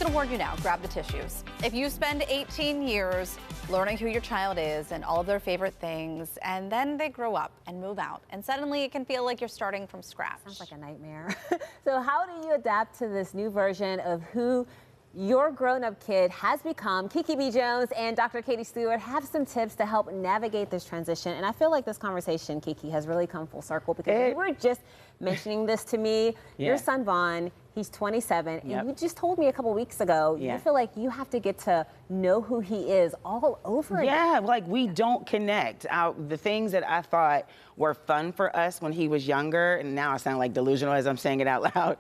going to warn you now, grab the tissues. If you spend 18 years learning who your child is and all of their favorite things, and then they grow up and move out, and suddenly it can feel like you're starting from scratch. Sounds like a nightmare. So how do you adapt to this new version of who your grown-up kid has become? Kiki B. Jones and Dr. Katie Stewart have some tips to help navigate this transition. And I feel like this conversation, Kiki, has really come full circle because you were just mentioning this to me. Your son, Vaughn, he's 27. And you just told me a couple weeks ago, you feel like you have to get to know who he is all over again. Yeah, like we don't connect. The things that I thought were fun for us when he was younger, and now I sound like delusional as I'm saying it out loud,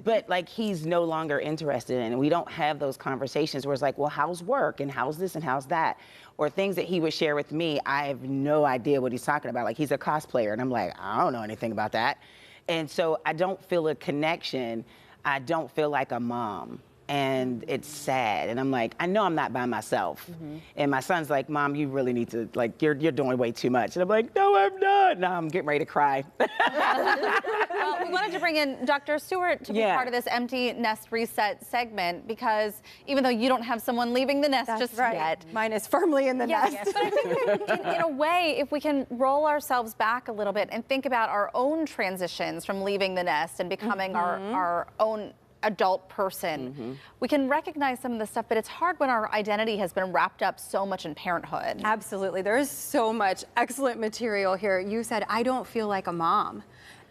but like he's no longer interested in, and we don't have those conversations where it's like, well, how's work and how's this and how's that? Or things that he would share with me, I have no idea what he's talking about. Like he's a cosplayer and I'm like, I don't know anything about that. And so I don't feel a connection. I don't feel like a mom. And it's sad. And I'm like, I know I'm not by myself. And my son's like, Mom, you really need to, like, you're doing way too much. And I'm like, no, I'm not. Now I'm getting ready to cry. Well, we wanted to bring in Dr. Stewart to be part of this empty nest reset segment because even though you don't have someone leaving the nest just yet. Mine is firmly in the nest. But I think in a way, if we can roll ourselves back a little bit and think about our own transitions from leaving the nest and becoming our own adult person, we can recognize some of the stuff, but it's hard when our identity has been wrapped up so much in parenthood. Absolutely. There is so much excellent material here. You said, I don't feel like a mom.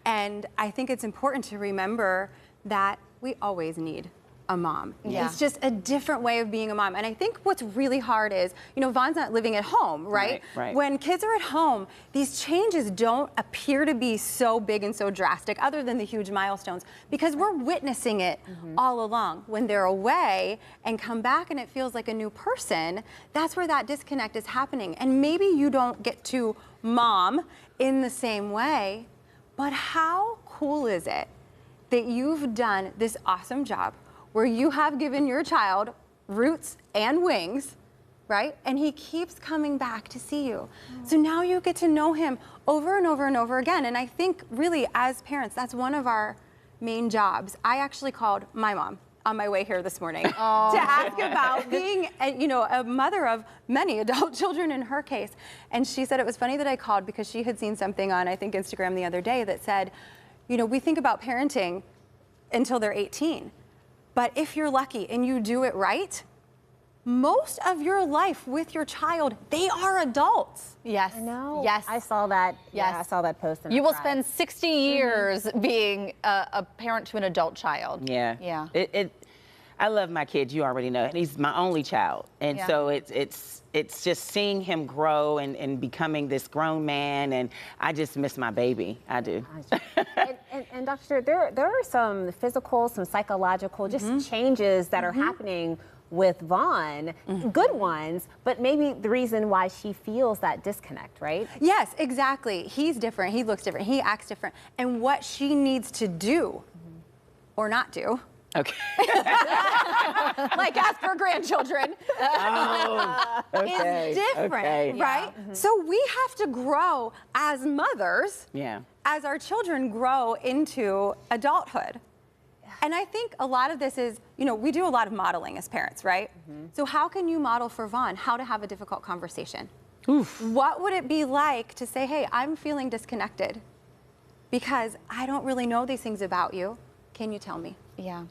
And I think it's important to remember that we always need a mom. It's just a different way of being a mom. And I think what's really hard is, you know, Vaughn's not living at home, right? When kids are at home, these changes don't appear to be so big and so drastic other than the huge milestones because we're witnessing it all along. When they're away and come back and it feels like a new person, that's where that disconnect is happening. And maybe you don't get to mom in the same way, but how cool is it that you've done this awesome job where you have given your child roots and wings, right? And he keeps coming back to see you. So now you get to know him over and over and over again. And I think really as parents, that's one of our main jobs. I actually called my mom on my way here this morning to ask about being, a mother of many adult children in her case. And she said it was funny that I called because she had seen something on, I think, Instagram the other day that said, you know, we think about parenting until they're 18. But if you're lucky and you do it right, most of your life with your child, they are adults. Yes. I know. Yes. I saw that. Yes. Yeah, I saw that post. And you will spend 60 years being a parent to an adult child. Yeah. I love my kid, you already know. He's my only child. And so it's just seeing him grow and becoming this grown man, and I just miss my baby. I do. and Dr. Stewart, there are some physical, some psychological just changes that are happening with Vaughn, good ones, but maybe the reason why she feels that disconnect, right? Yes, exactly. He's different, he looks different, he acts different. And what she needs to do or not do, like ask for grandchildren, is different, right? So we have to grow as mothers, as our children grow into adulthood. And I think a lot of this is, you know, we do a lot of modeling as parents, right? So how can you model for Vaughn how to have a difficult conversation? What would it be like to say, hey, I'm feeling disconnected because I don't really know these things about you. Can you tell me? Yeah.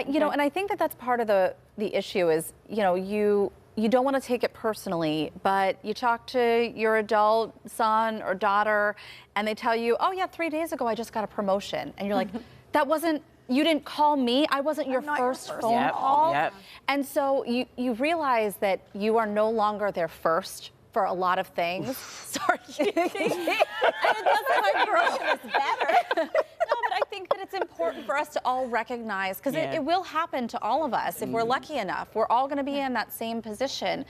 You know, and I think that that's part of the issue is, you know, you don't want to take it personally, but you talk to your adult son or daughter and they tell you, oh yeah, 3 days ago I just got a promotion. And you're like, that wasn't, you didn't call me. I wasn't your first phone call. And so you realize that you are no longer their first for a lot of things. Sorry. And it doesn't like grow is better. No, but I think that it's important for us to all recognize, because it will happen to all of us if we're lucky enough. We're all going to be in that same position.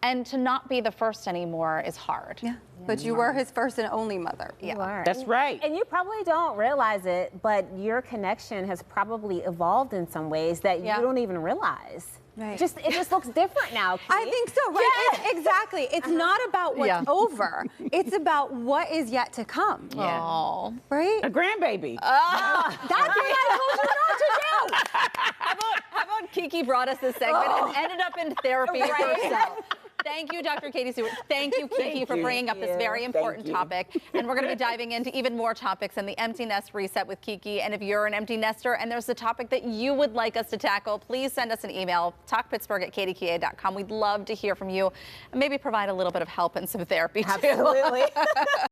And to not be the first anymore is hard. But you were his first and only mother. You are. That's right. And you probably don't realize it, but your connection has probably evolved in some ways that you don't even realize. Right. It just looks different now, Kate. I think so, right? Yeah. Exactly. It's not about what's over. It's about what is yet to come. Yeah. Right? A grandbaby. That's what I told you not to do. How about Kiki brought us this segment and ended up in therapy herself. Thank you, Dr. Katie Stewart. Thank you, Kiki, for bringing up this very important topic. And we're going to be diving into even more topics in the Empty Nest Reset with Kiki. And if you're an empty nester and there's a topic that you would like us to tackle, please send us an email, talkpittsburgh@kdka.com. We'd love to hear from you and maybe provide a little bit of help and some therapy, too. Absolutely.